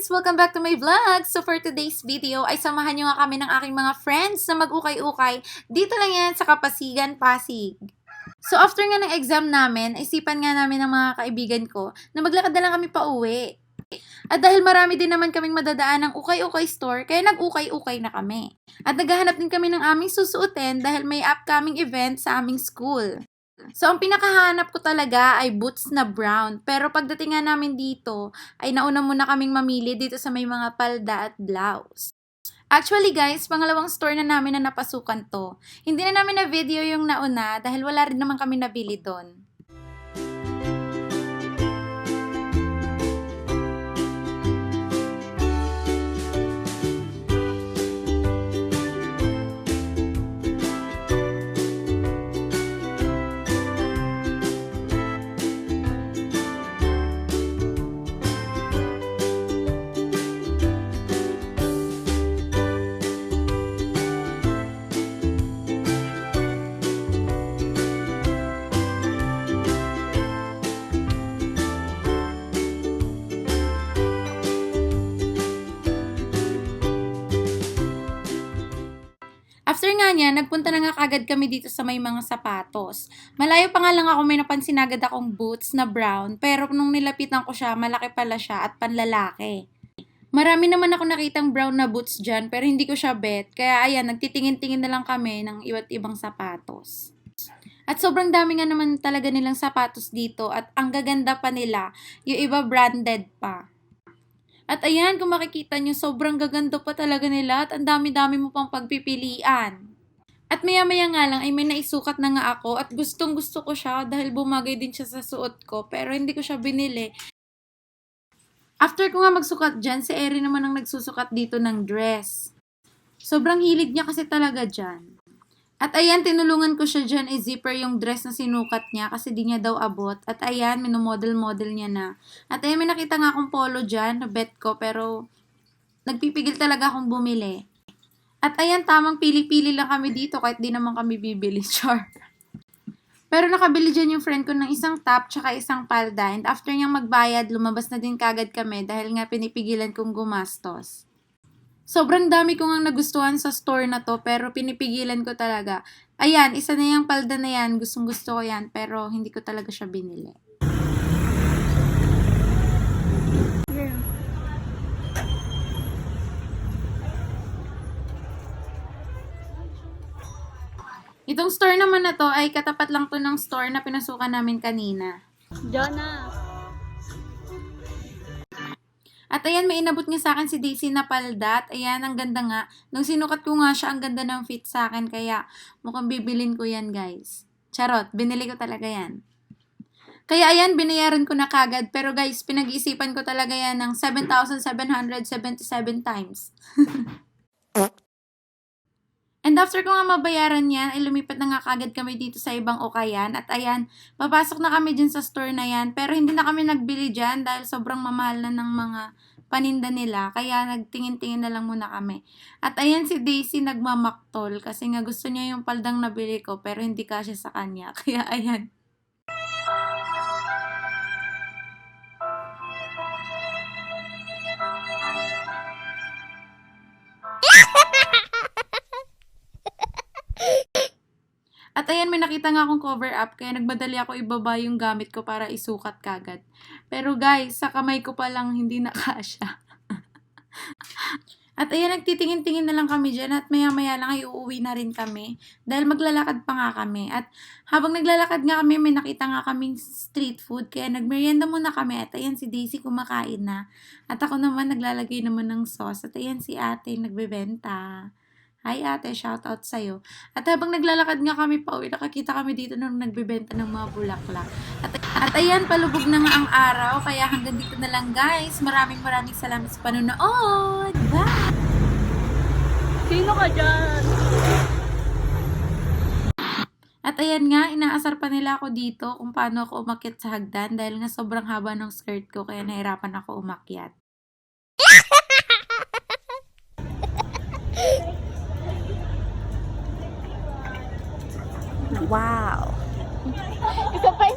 guys! Welcome back to my vlog! So for today's video ay samahan nyo nga kami ng aking mga friends na mag-ukay-ukay dito lang yan sa Kapasigan, Pasig. So after nga ng exam namin, isipan nga namin ng mga kaibigan ko na maglakad na lang kami pa uwi. At dahil marami din naman kaming madadaan ng ukay-ukay store, kaya nag-ukay-ukay na kami. At naghahanap din kami ng aming susuotin dahil may upcoming event sa aming school. So, ang pinakahanap ko talaga ay boots na brown. Pero pagdating nga namin dito, ay nauna muna kaming mamili dito sa may mga palda at blouse. Actually guys, pangalawang store na namin na napasukan to. Hindi na namin na video yung nauna dahil wala rin naman kami nabili doon. After nga niya, nagpunta na nga kagad kami dito sa may mga sapatos. Malayo pa nga lang ako, may napansin agad akong boots na brown, pero nung nilapitan ko siya, malaki pala siya at panlalaki. Marami naman ako nakitang brown na boots dyan, pero hindi ko siya bet, kaya ayan, nagtitingin-tingin na lang kami ng iba't ibang sapatos. At sobrang dami nga naman talaga nilang sapatos dito at ang gaganda pa nila, yung iba branded pa. At ayan, kung makikita nyo, sobrang gaganda pa talaga nila at ang dami-dami mo pang pagpipilian. At maya-maya nga lang ay may naisukat na nga ako at gustong-gusto ko siya dahil bumagay din siya sa suot ko pero hindi ko siya binili. After ko nga magsukat dyan, si Eri naman ang nagsusukat dito ng dress. Sobrang hilig niya kasi talaga dyan. At ayan, tinulungan ko siya dyan i-zipper yung dress na sinukat niya kasi di niya daw abot. At ayan, minomodel-model niya na. At ayan, may nakita nga akong polo dyan, na bet ko, pero nagpipigil talaga akong bumili. At ayan, tamang pili-pili lang kami dito kahit di naman kami bibili, char. Pero nakabili dyan yung friend ko ng isang top tsaka isang palda. And after niyang magbayad, lumabas na din kagad kami dahil nga pinipigilan kong gumastos. Sobrang dami ko ngang nagustuhan sa store na to pero pinipigilan ko talaga. Ayan, isa na yung palda na yan. Gustong gusto ko yan pero hindi ko talaga siya binili. Itong store naman na to ay katapat lang to ng store na pinasukan namin kanina. Jonah! At ayan, may inabot nga sa akin si Daisy na palda. At ayan, ang ganda nga. Nung sinukat ko nga siya, ang ganda ng fit sa akin. Kaya mukhang bibilin ko yan, guys. Charot, binili ko talaga yan. Kaya ayan, binayaran ko na kagad. Pero guys, pinag-iisipan ko talaga yan ng 7,777 times. And after ko nga mabayaran yan, ay lumipat na nga kagad kami dito sa ibang ukayan. At ayan, papasok na kami dyan sa store na yan. Pero hindi na kami nagbili dyan dahil sobrang mamahal na ng mga paninda nila. Kaya nagtingin-tingin na lang muna kami. At ayan si Daisy nagmamaktol kasi nga gusto niya yung paldang nabili ko pero hindi kasya sa kanya. Kaya ayan. At ayan, may nakita nga akong cover up, kaya nagmadali ako ibaba yung gamit ko para isukat kagad. Pero guys, sa kamay ko pa lang hindi nakasya. At ayan, nagtitingin-tingin na lang kami dyan at maya-maya lang ay uuwi na rin kami. Dahil maglalakad pa nga kami. At habang naglalakad nga kami, may nakita nga kaming street food. Kaya nagmerienda muna kami. At ayan, si Daisy kumakain na. At ako naman, naglalagay naman ng sauce. At ayan, si ate nagbebenta. Hi ate, shoutout sa'yo. At habang naglalakad nga kami pa uwi, nakakita kami dito nung nagbebenta ng mga bulaklak. At ayan, palubog na nga ang araw. Kaya hanggang dito na lang guys. Maraming salamat sa panonood. Bye! Sino ka dyan? At ayan nga, inaasar pa nila ako dito kung paano ako umakyat sa hagdan dahil nga sobrang haba ng skirt ko kaya nahirapan ako umakyat. Wow! Isa pa.